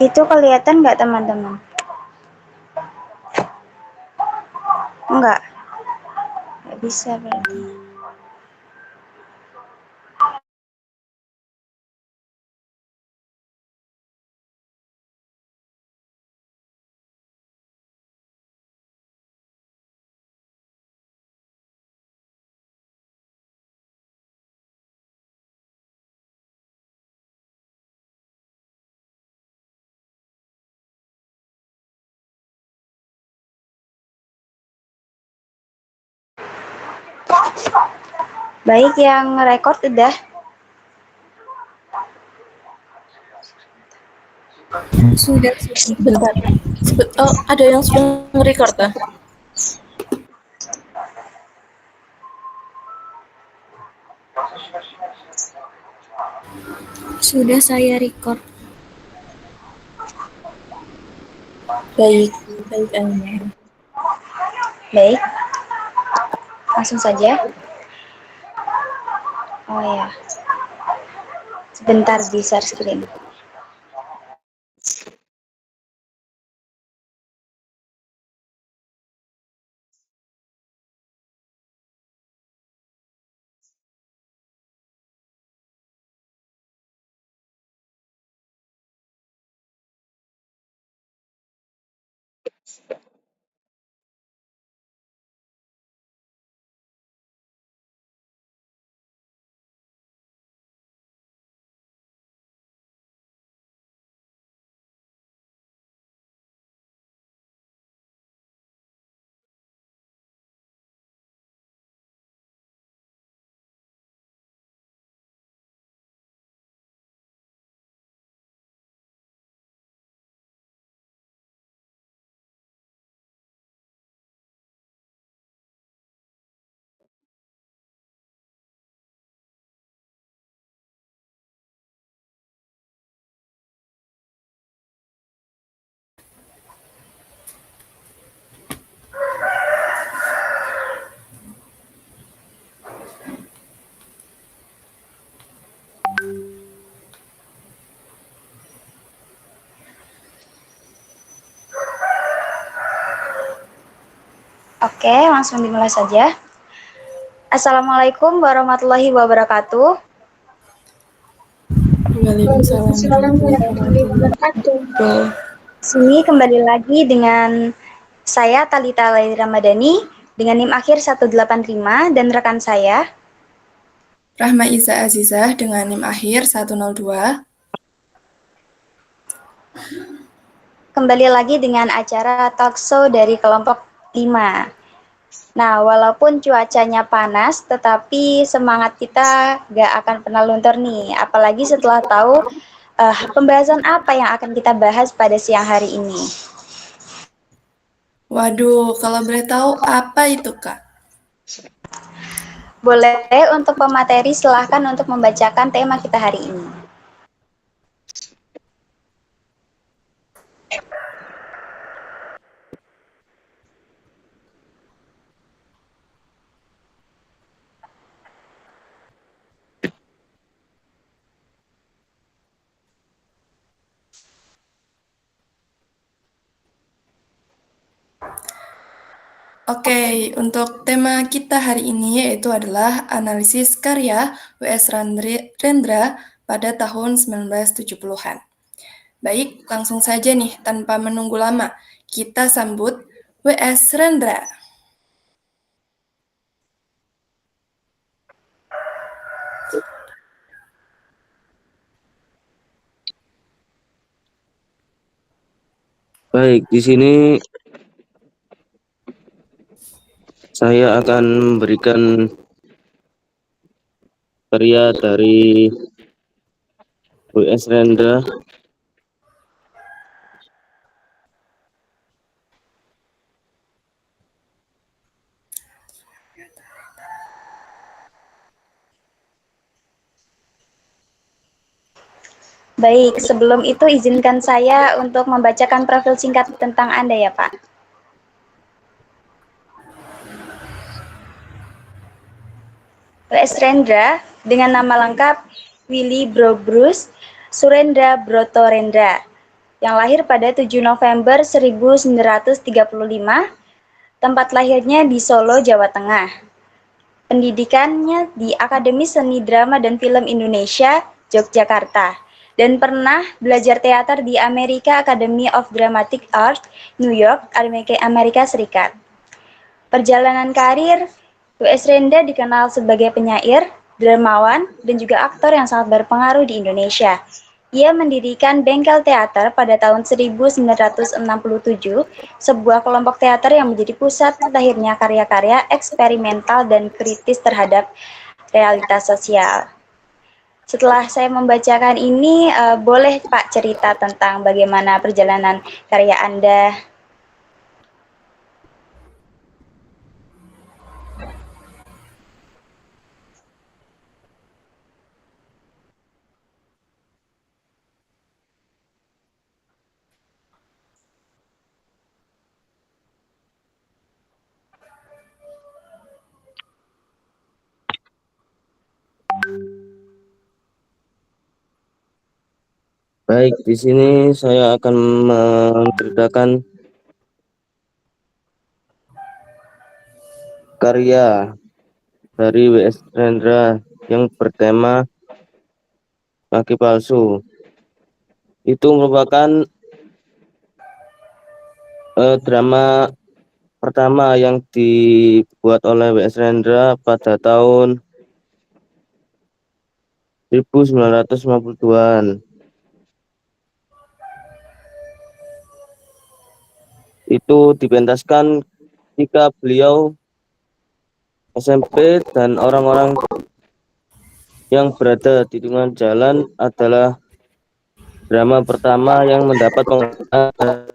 Itu kelihatan nggak teman-teman? Enggak, nggak bisa berarti. Baik, yang record udah. Sudah, sebentar. Oh, ada yang sudah nge-record ah? Sudah saya record. Baik, baik Alma. Baik, langsung saja. Oh ya, sebentar di share screen. Oke, langsung dimulai saja. Assalamualaikum warahmatullahi wabarakatuh. Waalaikumsalam warahmatullahi wabarakatuh. Sini kembali lagi dengan saya Talita Laili Ramadhani dengan NIM akhir 185 dan rekan saya Rahma Iza Azizah dengan NIM akhir 102. kembali lagi dengan acara talkshow dari kelompok 5. Nah, walaupun cuacanya panas, tetapi semangat kita gak akan pernah luntur nih. Apalagi setelah tahu pembahasan apa yang akan kita bahas pada siang hari ini. Waduh, kalau boleh tahu apa itu, Kak? Boleh untuk pemateri silahkan untuk membacakan tema kita hari ini. Oke, untuk tema kita hari ini yaitu adalah analisis karya W.S. Rendra pada tahun 1970-an. Baik, langsung saja nih, tanpa menunggu lama, kita sambut W.S. Rendra. Baik, di sini saya akan memberikan karya dari W.S. Rendra. Baik, sebelum itu izinkan saya untuk membacakan profil singkat tentang Anda ya, Pak. W.S. Rendra dengan nama lengkap Willy Bruce Surendra Broto Rendra. yang lahir pada 7 November 1935, tempat lahirnya di Solo, Jawa Tengah. Pendidikannya di Akademi Seni Drama dan Film Indonesia, Yogyakarta, dan pernah belajar teater di American Academy of Dramatic Art, New York, Amerika Serikat. Perjalanan karir, W.S. Rendra dikenal sebagai penyair, dramawan, dan juga aktor yang sangat berpengaruh di Indonesia. Ia mendirikan Bengkel Teater pada tahun 1967, sebuah kelompok teater yang menjadi pusat lahirnya karya-karya eksperimental dan kritis terhadap realitas sosial. Setelah saya membacakan ini, boleh Pak cerita tentang bagaimana perjalanan karya Anda? Baik, di sini saya akan menceritakan karya dari W.S. Rendra yang bertema Kaki Palsu. Itu merupakan drama pertama yang dibuat oleh W.S. Rendra pada tahun 1952-an. Itu dipentaskan ketika beliau SMP dan orang-orang yang berada di tengah jalan adalah drama pertama yang mendapat penghargaan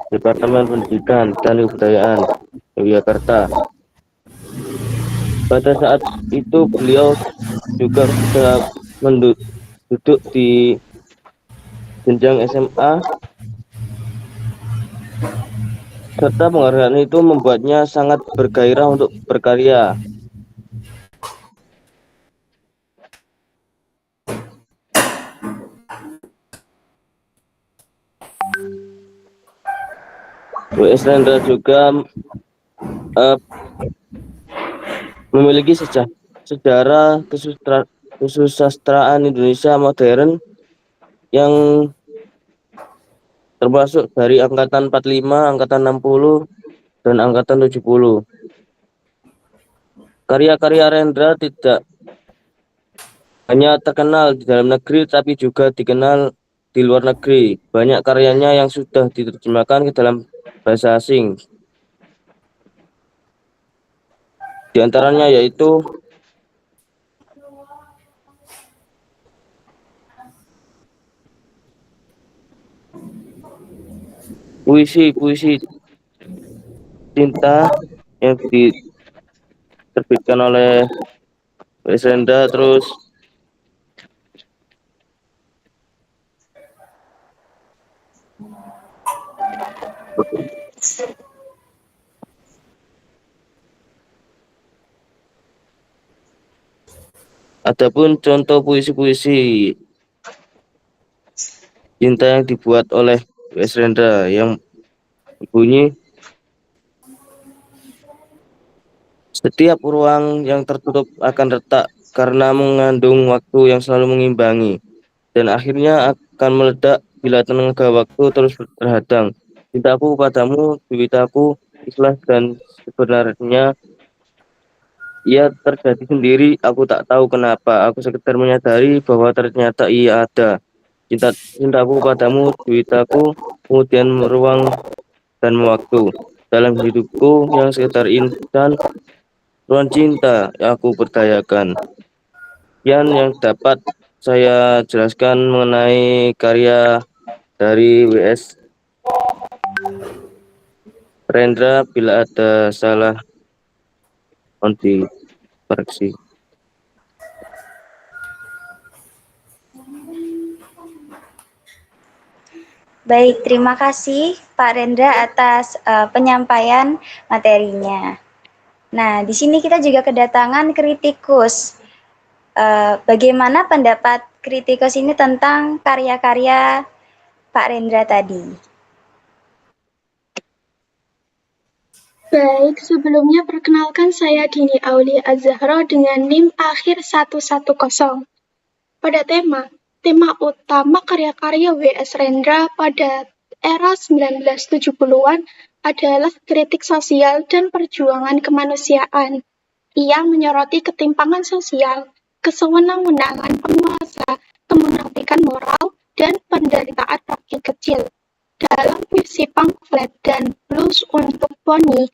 Departemen Pendidikan dan Kebudayaan Yogyakarta. Pada saat itu beliau juga sudah duduk di jenjang SMA, serta penghargaan itu membuatnya sangat bergairah untuk berkarya. W.S. Rendra juga memiliki sejarah kesusastraan Indonesia modern yang termasuk dari angkatan 45, angkatan 60, dan angkatan 70. Karya-karya Rendra tidak hanya terkenal di dalam negeri, tapi juga dikenal di luar negeri. Banyak karyanya yang sudah diterjemahkan ke dalam bahasa asing. Di antaranya yaitu puisi cinta yang diterbitkan oleh W.S. Rendra, terus adapun contoh puisi-puisi cinta yang dibuat oleh W.S. Rendra yang berbunyi, setiap ruang yang tertutup akan retak karena mengandung waktu yang selalu mengimbangi, dan akhirnya akan meledak bila tenaga waktu terus terhadang. Cintaku padamu, Dewitaku, ikhlas dan sebenarnya ia terjadi sendiri. Aku tak tahu kenapa. Aku sekedar menyadari bahwa ternyata ia ada. Cintaku padamu, Dewitaku, kemudian ruang dan waktu dalam hidupku yang sekedar insan. Ruang cinta yang aku berdayakan. Yang dapat saya jelaskan mengenai karya dari W.S. Rendra. Bila ada salah, mohon dikoreksi. Baik, terima kasih Pak Rendra atas penyampaian materinya. Nah, di sini kita juga kedatangan kritikus. Bagaimana pendapat kritikus ini tentang karya-karya Pak Rendra tadi. Baik, sebelumnya perkenalkan saya Dini Auli Az-Zahra dengan NIM akhir 110. Pada tema utama karya-karya W.S. Rendra pada era 1970-an adalah kritik sosial dan perjuangan kemanusiaan. Ia menyoroti ketimpangan sosial, kesewenang-wenangan penguasa, kemunafikan moral, dan penderitaan rakyat kecil. Dalam puisi pamflet dan blues untuk Poni,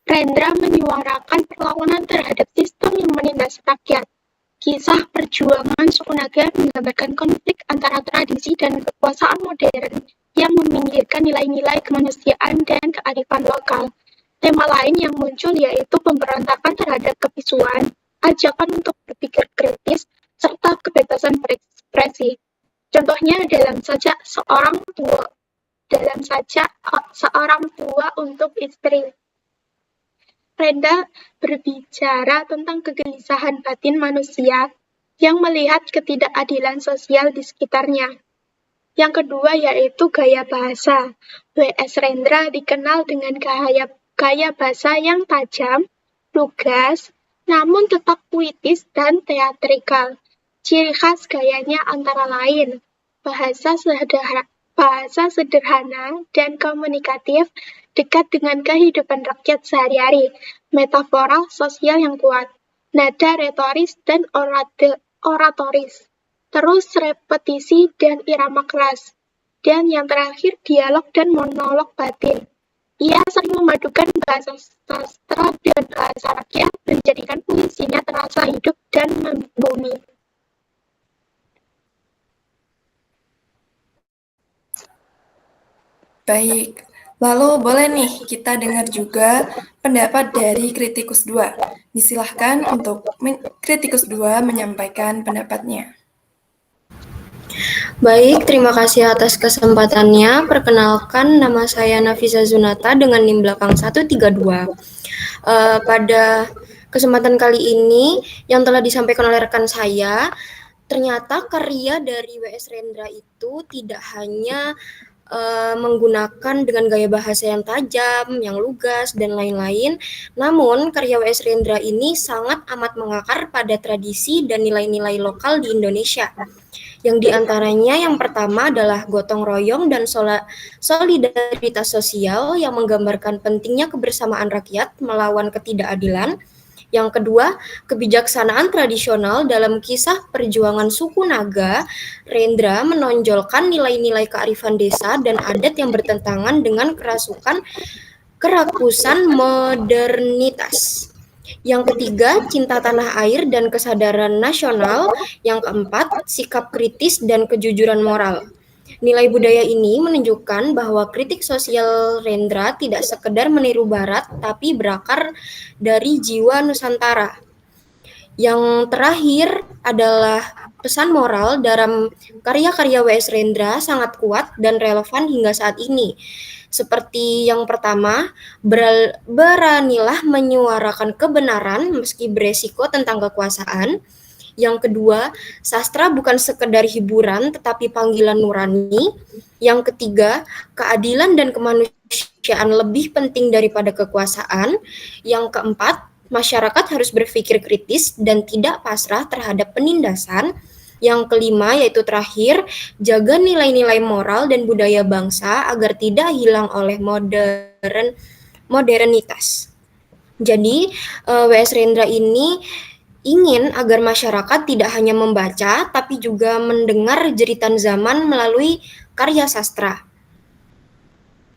Rendra menyuarakan perlawanan terhadap sistem yang menindas rakyat. Kisah perjuangan suku Naga menggambarkan konflik antara tradisi dan kekuasaan modern yang meminggirkan nilai-nilai kemanusiaan dan kearifan lokal. Tema lain yang muncul yaitu pemberontakan terhadap kebisuan, ajakan untuk berpikir kritis, serta kebebasan berekspresi. Contohnya dalam sajak seorang tua untuk istri. Rendra berbicara tentang kegelisahan batin manusia yang melihat ketidakadilan sosial di sekitarnya. Yang kedua yaitu gaya bahasa. W.S. Rendra dikenal dengan gaya bahasa yang tajam, lugas, namun tetap puitis dan teatrikal. Ciri khas gayanya antara lain bahasa sederhana dan komunikatif, dekat dengan kehidupan rakyat sehari-hari, metafora sosial yang kuat, nada retoris dan oratoris, terus repetisi dan irama keras, dan yang terakhir dialog dan monolog batin. Ia sering memadukan bahasa sastra dan bahasa rakyat, menjadikan puisinya terasa hidup dan membumi. Baik, lalu boleh nih kita dengar juga pendapat dari kritikus 2. Disilahkan untuk kritikus 2 menyampaikan pendapatnya. Baik, terima kasih atas kesempatannya. Perkenalkan, nama saya Nafisa Zunata dengan NIM belakang 132. Pada kesempatan kali ini yang telah disampaikan oleh rekan saya, ternyata karya dari W.S. Rendra itu tidak hanya menggunakan dengan gaya bahasa yang tajam, yang lugas, dan lain-lain. Namun, karya W.S. Rendra ini sangat amat mengakar pada tradisi dan nilai-nilai lokal di Indonesia. Yang diantaranya yang pertama adalah gotong royong dan solidaritas sosial yang menggambarkan pentingnya kebersamaan rakyat melawan ketidakadilan. Yang kedua, kebijaksanaan tradisional dalam kisah perjuangan suku Naga. Rendra menonjolkan nilai-nilai kearifan desa dan adat yang bertentangan dengan kerakusan modernitas. Yang ketiga, cinta tanah air dan kesadaran nasional. Yang keempat, sikap kritis dan kejujuran moral. Nilai budaya ini menunjukkan bahwa kritik sosial Rendra tidak sekedar meniru Barat, tapi berakar dari jiwa Nusantara. Yang terakhir adalah pesan moral dalam karya-karya W.S. Rendra sangat kuat dan relevan hingga saat ini. Seperti yang pertama, beranilah menyuarakan kebenaran meski beresiko tentang kekuasaan. Yang kedua, sastra bukan sekedar hiburan tetapi panggilan nurani. Yang ketiga, keadilan dan kemanusiaan lebih penting daripada kekuasaan. Yang keempat, masyarakat harus berpikir kritis dan tidak pasrah terhadap penindasan. Yang kelima, yaitu terakhir, jaga nilai-nilai moral dan budaya bangsa agar tidak hilang oleh modernitas. Jadi, W.S. Rendra ini ingin agar masyarakat tidak hanya membaca, tapi juga mendengar jeritan zaman melalui karya sastra.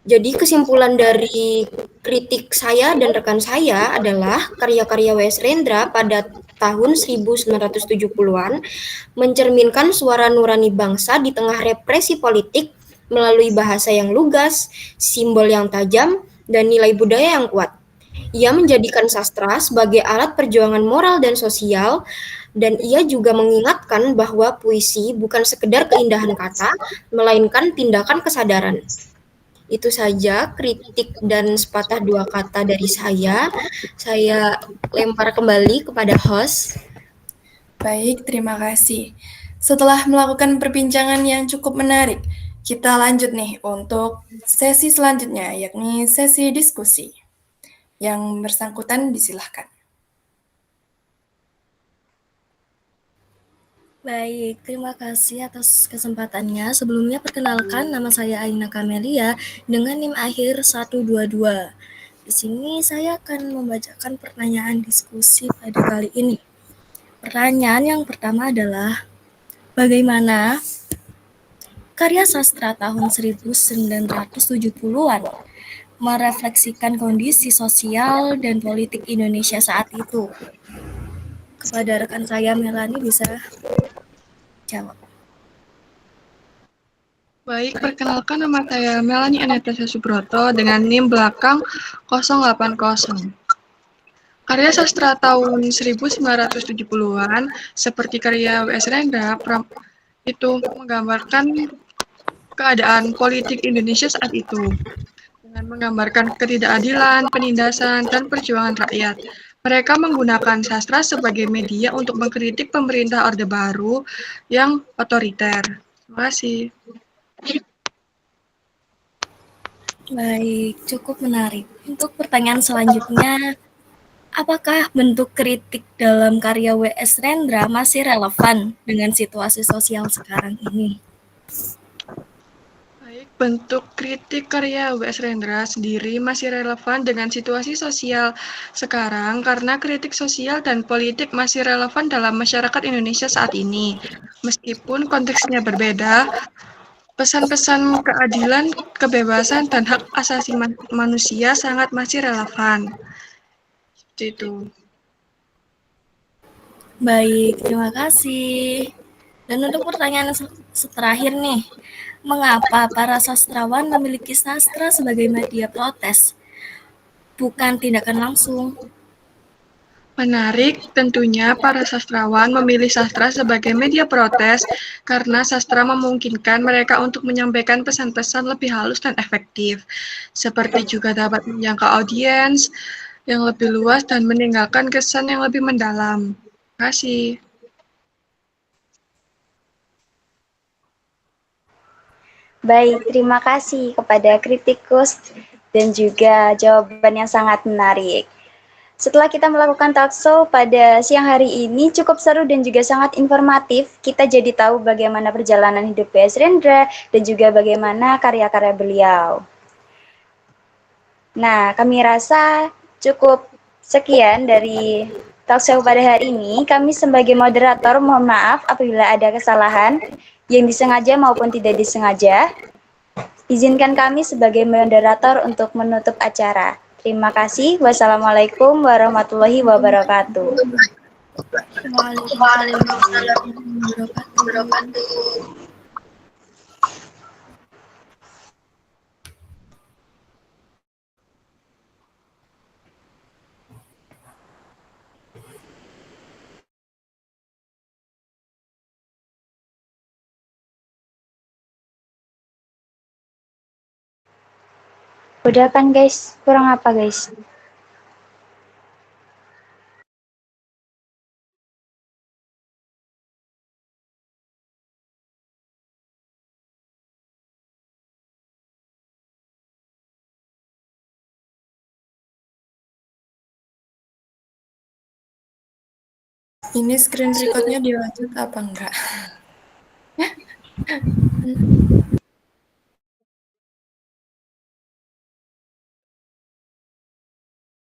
Jadi kesimpulan dari kritik saya dan rekan saya adalah karya-karya W.S. Rendra pada tahun 1970-an mencerminkan suara nurani bangsa di tengah represi politik melalui bahasa yang lugas, simbol yang tajam, dan nilai budaya yang kuat. Ia menjadikan sastra sebagai alat perjuangan moral dan sosial, dan ia juga mengingatkan bahwa puisi bukan sekedar keindahan kata, melainkan tindakan kesadaran. Itu saja kritik dan sepatah dua kata dari saya. Saya lempar kembali kepada host. Baik, terima kasih. Setelah melakukan perbincangan yang cukup menarik, kita lanjut nih untuk sesi selanjutnya, yakni sesi diskusi. Yang bersangkutan disilahkan. Baik, terima kasih atas kesempatannya. Sebelumnya perkenalkan, nama saya Aina Kamelia dengan NIM akhir 122. Di sini saya akan membacakan pertanyaan diskusi pada kali ini. Pertanyaan yang pertama adalah, bagaimana karya sastra tahun 1970-an merefleksikan kondisi sosial dan politik Indonesia saat itu? Kepada rekan saya Melani bisa jawab. Baik, perkenalkan nama saya Melani Anastasia Subroto dengan NIM belakang 080. Karya sastra tahun 1970-an seperti karya W.S. Rendra itu menggambarkan keadaan politik Indonesia saat itu dengan menggambarkan ketidakadilan, penindasan, dan perjuangan rakyat. Mereka menggunakan sastra sebagai media untuk mengkritik pemerintah Orde Baru yang otoriter. Terima kasih. Baik, cukup menarik. Untuk pertanyaan selanjutnya, apakah bentuk kritik dalam karya W.S. Rendra masih relevan dengan situasi sosial sekarang ini? Baik, bentuk kritik karya W.S. Rendra sendiri masih relevan dengan situasi sosial sekarang karena kritik sosial dan politik masih relevan dalam masyarakat Indonesia saat ini. Meskipun konteksnya berbeda, pesan-pesan keadilan, kebebasan, dan hak asasi manusia sangat masih relevan. Seperti itu. Baik, terima kasih. Dan untuk pertanyaan terakhir nih, mengapa para sastrawan memiliki sastra sebagai media protes, bukan tindakan langsung? Menarik, tentunya para sastrawan memilih sastra sebagai media protes karena sastra memungkinkan mereka untuk menyampaikan pesan-pesan lebih halus dan efektif, seperti juga dapat menjangkau audiens yang lebih luas dan meninggalkan kesan yang lebih mendalam. Terima kasih. Baik, terima kasih kepada kritikus dan juga jawaban yang sangat menarik. Setelah kita melakukan talkshow pada siang hari ini cukup seru dan juga sangat informatif, kita jadi tahu bagaimana perjalanan hidup W.S. Rendra dan juga bagaimana karya-karya beliau. Nah, kami rasa cukup sekian dari talkshow pada hari ini. Kami sebagai moderator mohon maaf apabila ada kesalahan yang disengaja maupun tidak disengaja. Izinkan kami sebagai moderator untuk menutup acara. Terima kasih. Wassalamualaikum warahmatullahi wabarakatuh. Waalaikumsalam warahmatullahi wabarakatuh. Udah kan guys? Kurang apa guys? Ini screen recordnya dilanjut apa enggak?